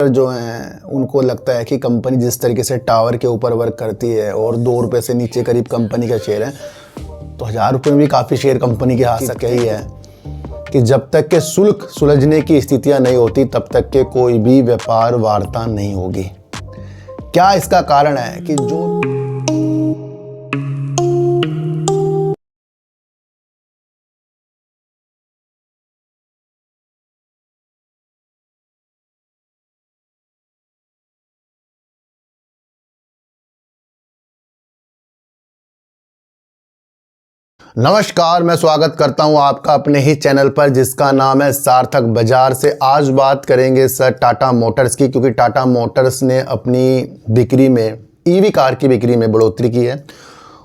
जो हैं उनको लगता है कि कंपनी जिस तरीके से टावर के ऊपर वर्क करती है और 2 रुपये से नीचे करीब कंपनी का शेयर है, तो 1000 रुपये में भी काफ़ी शेयर कंपनी के हाथ सकते ही है कि जब तक के शुल्क सुलझने की स्थितियां नहीं होती तब तक के कोई भी व्यापार वार्ता नहीं होगी। क्या इसका कारण है कि जो नमस्कार, मैं स्वागत करता हूं आपका अपने ही चैनल पर जिसका नाम है सार्थक बाजार से। आज बात करेंगे सर टाटा मोटर्स की, क्योंकि टाटा मोटर्स ने अपनी बिक्री में ईवी कार की बिक्री में बढ़ोतरी की है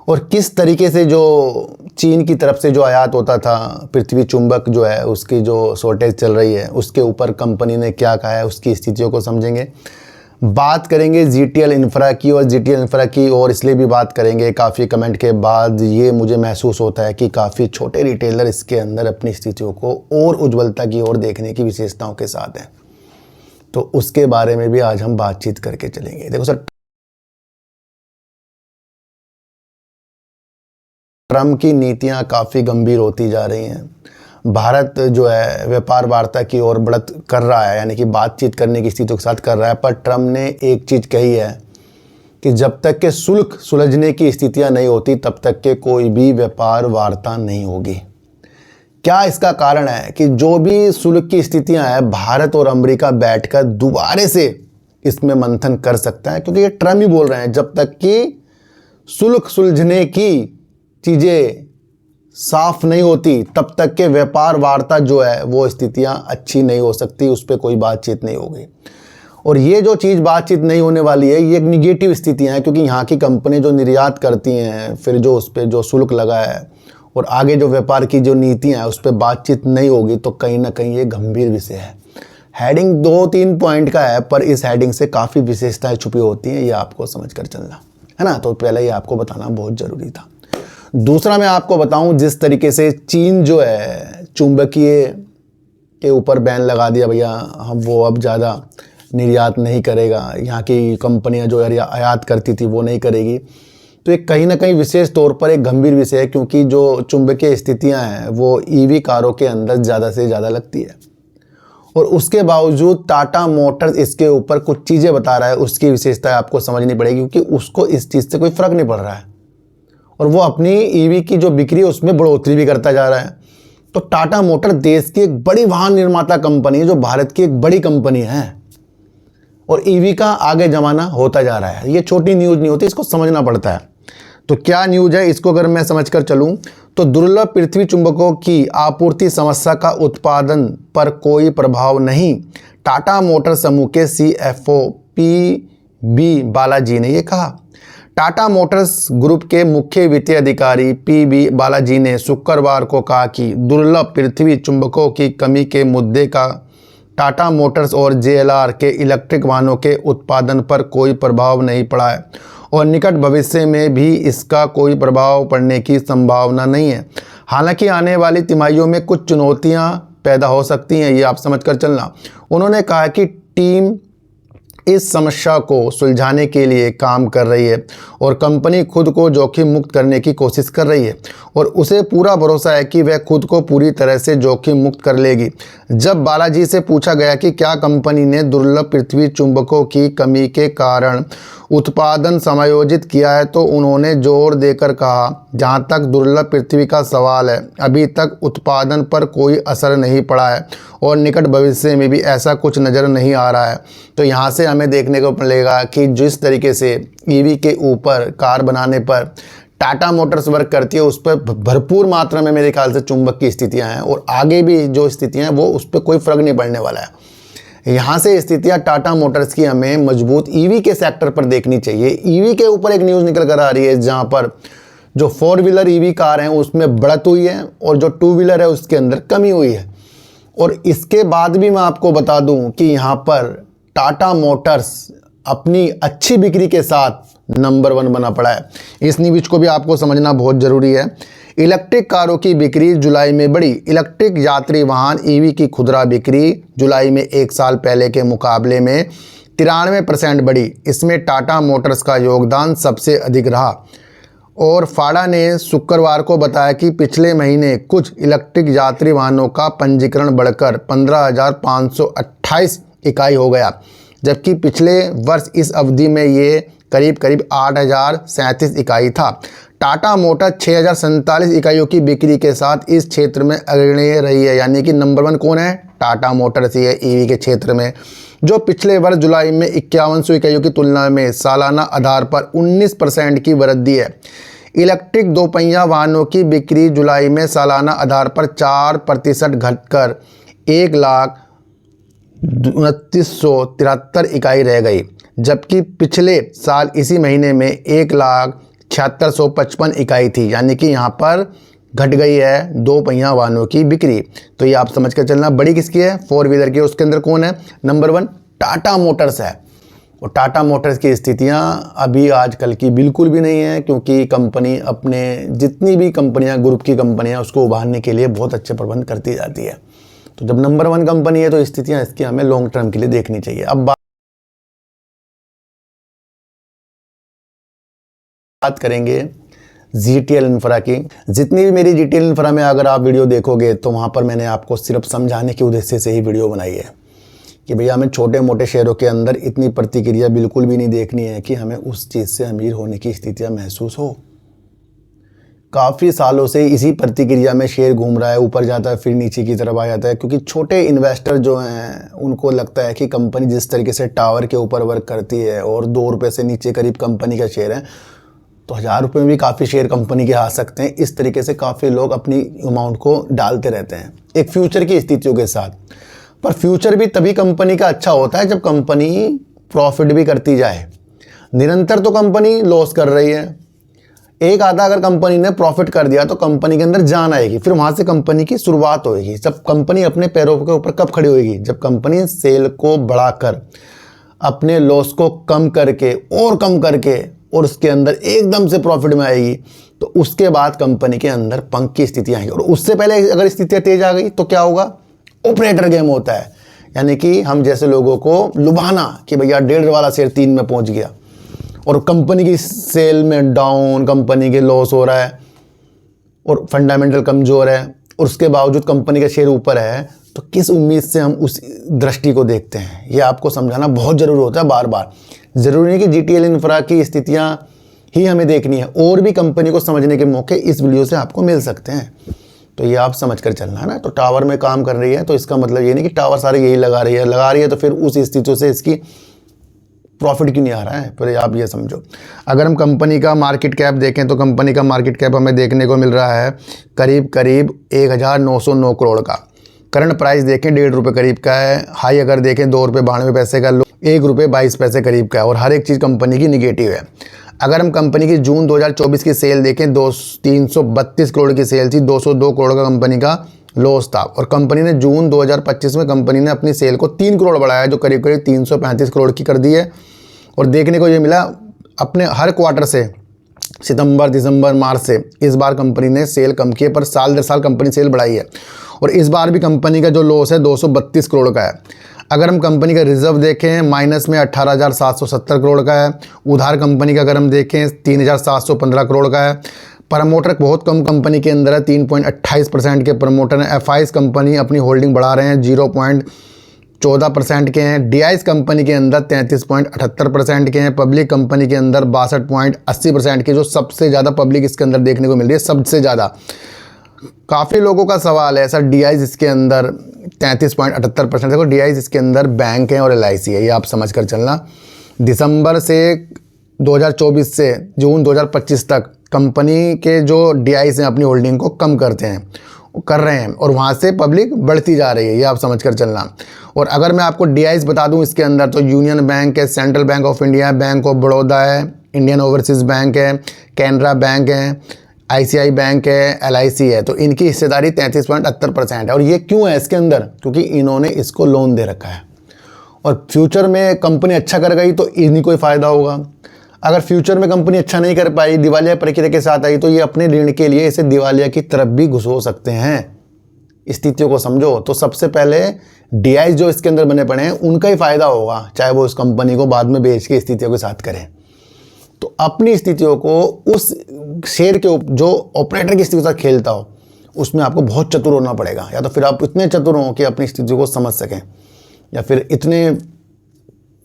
और किस तरीके से जो चीन की तरफ से जो आयात होता था पृथ्वी चुंबक जो है उसकी जो शॉर्टेज चल रही है उसके ऊपर कंपनी ने क्या कहा है, उसकी स्थितियों को समझेंगे। बात करेंगे जीटीएल इंफ्रा की, और जीटीएल इंफ्रा की और इसलिए भी बात करेंगे काफ़ी कमेंट के बाद ये मुझे महसूस होता है कि काफ़ी छोटे रिटेलर इसके अंदर अपनी स्थितियों को और उज्ज्वलता की ओर देखने की विशेषताओं के साथ हैं, तो उसके बारे में भी आज हम बातचीत करके चलेंगे। देखो सर, ट्रम्प की नीतियां काफ़ी गंभीर होती जा रही हैं। भारत जो है व्यापार वार्ता की ओर बढ़त कर रहा है, यानी कि बातचीत करने की स्थितियों के साथ कर रहा है, पर ट्रम्प ने एक चीज़ कही है कि जब तक के शुल्क सुलझने की स्थितियां नहीं होती तब तक के कोई भी व्यापार वार्ता नहीं होगी। क्या इसका कारण है कि जो भी शुल्क की स्थितियां हैं भारत और अमेरिका बैठकर दोबारे से इसमें मंथन कर सकता है, क्योंकि ये ट्रम्प ही बोल रहे हैं जब तक कि शुल्क सुलझने की चीज़ें साफ नहीं होती तब तक के व्यापार वार्ता जो है वो स्थितियां अच्छी नहीं हो सकती, उस पर कोई बातचीत नहीं होगी। और ये जो चीज़ बातचीत नहीं होने वाली है ये एक निगेटिव स्थितियां हैं, क्योंकि यहाँ की कंपनी जो निर्यात करती हैं फिर जो उस पर जो शुल्क लगा है और आगे जो व्यापार की जो नीतियाँ हैं उस पर बातचीत नहीं होगी, तो कहीं ना कहीं ये गंभीर विषय है। हेडिंग 2-3 पॉइंट का है, पर इस हेडिंग से काफ़ी विशेषताएँ छुपी होती हैं, ये आपको समझ कर चलना है ना। तो पहले ये आपको बताना बहुत ज़रूरी था। दूसरा मैं आपको बताऊं, जिस तरीके से चीन जो है चुंबकीय के ऊपर बैन लगा दिया, भैया हम वो अब ज़्यादा निर्यात नहीं करेगा, यहाँ की कंपनियां जो आयात करती थी वो नहीं करेगी, तो एक कहीं ना कहीं विशेष तौर पर एक गंभीर विषय है, क्योंकि जो चुंबकीय स्थितियां हैं वो ईवी कारों के अंदर ज़्यादा से ज़्यादा लगती है। और उसके बावजूद टाटा मोटर्स इसके ऊपर कुछ चीज़ें बता रहा है, उसकी विशेषताएँ आपको समझनी पड़ेगी, क्योंकि उसको इस चीज़ से कोई फ़र्क नहीं पड़ रहा है और वो अपनी ईवी की जो बिक्री है उसमें बढ़ोतरी भी करता जा रहा है। तो टाटा मोटर देश की एक बड़ी वाहन निर्माता कंपनी है, जो भारत की एक बड़ी कंपनी है, और ईवी का आगे जमाना होता जा रहा है। ये छोटी न्यूज़ नहीं होती, इसको समझना पड़ता है। तो क्या न्यूज़ है, इसको अगर मैं समझकर चलूँ तो दुर्लभ पृथ्वी चुंबकों की आपूर्ति समस्या का उत्पादन पर कोई प्रभाव नहीं, टाटा मोटर समूह के CFO PB बालाजी ने ये कहा। टाटा मोटर्स ग्रुप के मुख्य वित्तीय अधिकारी PB बालाजी ने शुक्रवार को कहा कि दुर्लभ पृथ्वी चुंबकों की कमी के मुद्दे का टाटा मोटर्स और JLR के इलेक्ट्रिक वाहनों के उत्पादन पर कोई प्रभाव नहीं पड़ा है और निकट भविष्य में भी इसका कोई प्रभाव पड़ने की संभावना नहीं है। हालांकि आने वाली तिमाहियों में कुछ चुनौतियां पैदा हो सकती हैं, ये आप समझकर चलना। उन्होंने कहा कि टीम इस समस्या को सुलझाने के लिए काम कर रही है और कंपनी खुद को जोखिम मुक्त करने की कोशिश कर रही है और उसे पूरा भरोसा है कि वह खुद को पूरी तरह से जोखिम मुक्त कर लेगी। जब बालाजी से पूछा गया कि क्या कंपनी ने दुर्लभ पृथ्वी चुंबकों की कमी के कारण उत्पादन समायोजित किया है, तो उन्होंने जोर देकर कहा, जहां तक दुर्लभ पृथ्वी का सवाल है, अभी तक उत्पादन पर कोई असर नहीं पड़ा है और निकट भविष्य में भी ऐसा कुछ नज़र नहीं आ रहा है। तो यहाँ से हमें देखने को मिलेगा कि जिस तरीके से ईवी के ऊपर कार बनाने पर टाटा मोटर्स वर्क करती है उस पर भरपूर मात्रा में मेरे ख्याल से चुंबक की स्थितियाँ हैं, और आगे भी जो स्थितियाँ हैं वो उस पर कोई फ़र्क नहीं पड़ने वाला है। यहाँ से स्थितियाँ टाटा मोटर्स की हमें मजबूत ईवी के सेक्टर पर देखनी चाहिए। ईवी के ऊपर एक न्यूज़ निकल कर आ रही है जहाँ पर जो 4 व्हीलर ईवी कार हैं उसमें बढ़त हुई है और जो 2 व्हीलर है उसके अंदर कमी हुई है। और इसके बाद भी मैं आपको बता दूं कि यहाँ पर टाटा मोटर्स अपनी अच्छी बिक्री के साथ नंबर 1 बना पड़ा है। इस न्यूज़ को भी आपको समझना बहुत ज़रूरी है। इलेक्ट्रिक कारों की बिक्री जुलाई में बढ़ी। इलेक्ट्रिक यात्री वाहन ईवी की खुदरा बिक्री जुलाई में एक साल पहले के मुकाबले में 93% बढ़ी। इसमें टाटा मोटर्स का योगदान सबसे अधिक रहा। और फाड़ा ने शुक्रवार को बताया कि पिछले महीने कुछ इलेक्ट्रिक यात्री वाहनों का पंजीकरण बढ़कर 15,528 इकाई हो गया, जबकि पिछले वर्ष इस अवधि में ये करीब 8,037 इकाई था। टाटा मोटर 6,047 इकाइयों की बिक्री के साथ इस क्षेत्र में अग्रणी रही है, यानी कि नंबर 1 कौन है? टाटा मोटर्स ही है ईवी के क्षेत्र में, जो पिछले वर्ष जुलाई में 5100 इकाइयों की तुलना में सालाना आधार पर 19% की वृद्धि है। इलेक्ट्रिक दोपहिया वाहनों की बिक्री जुलाई में सालाना आधार पर 4% घटकर 1,29,73 इकाई रह गई, जबकि पिछले साल इसी महीने में 1,76,55 इकाई थी, यानी कि यहाँ पर घट गई है दो पहिया वाहनों की बिक्री। तो ये आप समझ कर चलना, बड़ी किसकी है? 4 व्हीलर की। उसके अंदर कौन है? नंबर 1 टाटा मोटर्स है। और टाटा मोटर्स की स्थितियां अभी आजकल की बिल्कुल भी नहीं है, क्योंकि कंपनी अपने जितनी भी कंपनियां, ग्रुप की कंपनियां, उसको उभारने के लिए बहुत अच्छे प्रबंध करती जाती है। तो जब नंबर 1 कंपनी है तो स्थितियां इसकी हमें लॉन्ग टर्म के लिए देखनी चाहिए। अब बात करेंगे जीटीएल इंफ्रा की। जितनी भी मेरी जीटीएल इंफ्रा में अगर आप वीडियो देखोगे तो वहाँ पर मैंने आपको सिर्फ समझाने के उद्देश्य से ही वीडियो बनाई है कि भैया हमें छोटे मोटे शेयरों के अंदर इतनी प्रतिक्रिया बिल्कुल भी नहीं देखनी है कि हमें उस चीज़ से अमीर होने की स्थितियाँ महसूस हो। काफ़ी सालों से इसी प्रतिक्रिया में शेयर घूम रहा है, ऊपर जाता है फिर नीचे की तरफ आ जाता है, क्योंकि छोटे इन्वेस्टर जो हैं उनको लगता है कि कंपनी जिस तरीके से टावर के ऊपर वर्क करती है और 2 रुपये से नीचे करीब कंपनी का शेयर है, तो 1000 रुपये में भी काफ़ी शेयर कंपनी के आ सकते हैं। इस तरीके से काफ़ी लोग अपनी अमाउंट को डालते रहते हैं एक फ्यूचर की स्थितियों के साथ। पर फ्यूचर भी तभी कंपनी का अच्छा होता है जब कंपनी प्रॉफिट भी करती जाए। निरंतर तो कंपनी लॉस कर रही है, एक आधा अगर कंपनी ने प्रॉफिट कर दिया तो कंपनी के अंदर जान आएगी, फिर वहाँ से कंपनी की शुरुआत होएगी। जब कंपनी अपने पैरों के ऊपर कब खड़ी होएगी? जब कंपनी सेल को बढ़ाकर अपने लॉस को कम करके और उसके अंदर एकदम से प्रॉफिट में आएगी, तो उसके बाद कंपनी के अंदर पंख की स्थितियाँ आएंगी। और उससे पहले अगर स्थितियाँ तेज आ गई तो क्या होगा? ऑपरेटर गेम होता है, यानी कि हम जैसे लोगों को लुभाना कि भैया 1.5 वाला शेयर 3 में पहुंच गया और कंपनी की सेल में डाउन, कंपनी के लॉस हो रहा है और फंडामेंटल कमज़ोर है, और उसके बावजूद कंपनी का शेयर ऊपर है, तो किस उम्मीद से हम उस दृष्टि को देखते हैं, ये आपको समझाना बहुत ज़रूरी होता है बार बार। ज़रूरी नहीं कि जीटीएल इंफ्रा की स्थितियाँ ही हमें देखनी है, और भी कंपनी को समझने के मौके इस वीडियो से आपको मिल सकते हैं। तो ये आप समझ कर चलना है ना। तो टावर में काम कर रही है तो इसका मतलब ये नहीं कि टावर सारे यही लगा रही है तो फिर उस स्थितियों से इसकी प्रॉफिट क्यों नहीं आ रहा है, फिर आप ये समझो। अगर हम कंपनी का मार्केट कैप देखें तो कंपनी का मार्केट कैप हमें देखने को मिल रहा है करीब 1909 करोड़ का। करंट प्राइस देखें 1.5 रुपये करीब का है। हाई अगर देखें 2 रुपये 92 पैसे का, लो 1 रुपये 22 पैसे करीब का है, और हर एक चीज़ कंपनी की निगेटिव है। अगर हम कंपनी की जून 2024 की सेल देखें 332 करोड़ की सेल थी, 202 करोड़ का कंपनी का लॉस था, और कंपनी ने जून 2025 में कंपनी ने अपनी सेल को 3 करोड़ बढ़ाया, जो करीब 335 करोड़ की कर दी है। और देखने को ये मिला अपने हर क्वार्टर से, सितंबर, दिसंबर, मार्च से इस बार कंपनी ने सेल कम की है, पर साल दर साल कंपनी सेल बढ़ाई है। और इस बार भी कंपनी का जो लॉस है 232 करोड़ का है। अगर हम कंपनी का रिजर्व देखें माइनस में 18,770 करोड़ का है। उधार कंपनी का अगर हम देखें 3,715 करोड़ का है। प्रमोटर बहुत कम कंपनी के अंदर है, 3.28% के प्रमोटर हैं। एफआईज कंपनी अपनी होल्डिंग बढ़ा रहे हैं, 0.14% के हैं। डीआईज कंपनी के अंदर 33.78% के हैं। पब्लिक कंपनी के अंदर 62.80% के, जो सबसे ज़्यादा पब्लिक इसके अंदर देखने को मिल रही है, सबसे ज़्यादा। काफ़ी लोगों का सवाल है सर डीआईज इसके अंदर 33.78%। देखो डीआईज इसके अंदर बैंक है और एलआईसी है, ये आप समझ कर चलना। दिसंबर से 2024 से जून 2025 तक कंपनी के जो डीआईज हैं अपनी होल्डिंग को कम कर रहे हैं, और वहाँ से पब्लिक बढ़ती जा रही है, ये आप समझ कर चलना। और अगर मैं आपको डीआईज बता दूँ इसके अंदर, तो यूनियन बैंक है, सेंट्रल बैंक ऑफ इंडिया है, बैंक ऑफ बड़ौदा है, इंडियन ओवरसीज़ बैंक है, कैनरा बैंक है, आईसीआई बैंक है, एलआईसी है। तो इनकी हिस्सेदारी 33.78% है। और ये क्यों है इसके अंदर? क्योंकि इन्होंने इसको लोन दे रखा है, और फ्यूचर में कंपनी अच्छा कर गई तो इन्हीं को ही फ़ायदा होगा। अगर फ्यूचर में कंपनी अच्छा नहीं कर पाई, दिवालिया प्रक्रिया के साथ आई, तो ये अपने ऋण के लिए इसे दिवालिया की तरफ भी घुस हो सकते हैं। स्थितियों को समझो। तो सबसे पहले DI जो इसके अंदर बने पड़े हैं उनका ही फायदा होगा, चाहे वो उस कंपनी को बाद में बेच के स्थितियों के साथ करें। तो अपनी स्थितियों को उस शेयर के जो ऑपरेटर की स्थिति के साथ खेलता हो, उसमें आपको बहुत चतुर होना पड़ेगा। या तो फिर आप इतने चतुर हो कि अपनी स्थिति को समझ सकें, या फिर इतने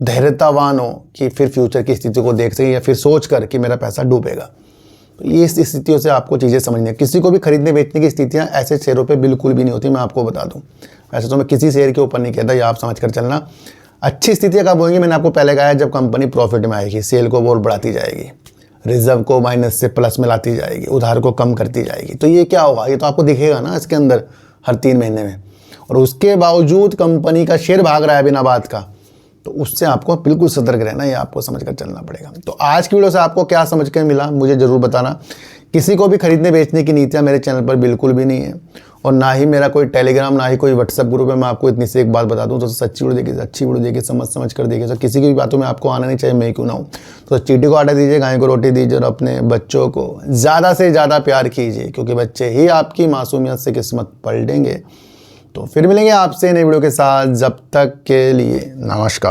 धैर्यतावान हो कि फिर फ्यूचर की स्थिति को देख सकें, या फिर सोच कर कि मेरा पैसा डूबेगा। तो ये इस स्थितियों से आपको चीज़ें समझनी है। किसी को भी खरीदने बेचने की स्थितियाँ ऐसे शेयरों पे बिल्कुल भी नहीं होती, मैं आपको बता दूं। वैसे तो मैं किसी शेयर के ऊपर नहीं कहता, ये आप समझ कर चलना। अच्छी स्थितियाँ कब होंगी, मैंने आपको पहले कहा है, जब कंपनी प्रॉफिट में आएगी, सेल को और बढ़ाती जाएगी, रिजर्व को माइनस से प्लस में लाती जाएगी, उधार को कम करती जाएगी। तो ये क्या होगा, ये तो आपको दिखेगा ना इसके अंदर हर 3 महीने में। और उसके बावजूद कंपनी का शेयर भाग रहा है बिना बात का, तो उससे आपको बिल्कुल सतर्क रहना, ये आपको समझ कर चलना पड़ेगा। तो आज की वीडियो से आपको क्या समझ के मिला मुझे ज़रूर बताना। किसी को भी खरीदने बेचने की नीतियाँ मेरे चैनल पर बिल्कुल भी नहीं है, और ना ही मेरा कोई टेलीग्राम, ना ही कोई व्हाट्सएप ग्रुप है। मैं आपको इतनी से एक बात बता दूं, तो सच्ची वीडियो देखिए, अच्छी वीडियो देखिए, समझ कर देखिए। तो किसी की भी बातों में आपको आना नहीं चाहिए, मैं क्यों ना हूँ। तो चींटी को आटा दीजिए, गाय को रोटी दीजिए, और अपने बच्चों को ज़्यादा से ज़्यादा प्यार कीजिए, क्योंकि बच्चे ही आपकी मासूमियत से किस्मत पलटेंगे। तो फिर मिलेंगे आपसे नई वीडियो के साथ, जब तक के लिए नमस्कार।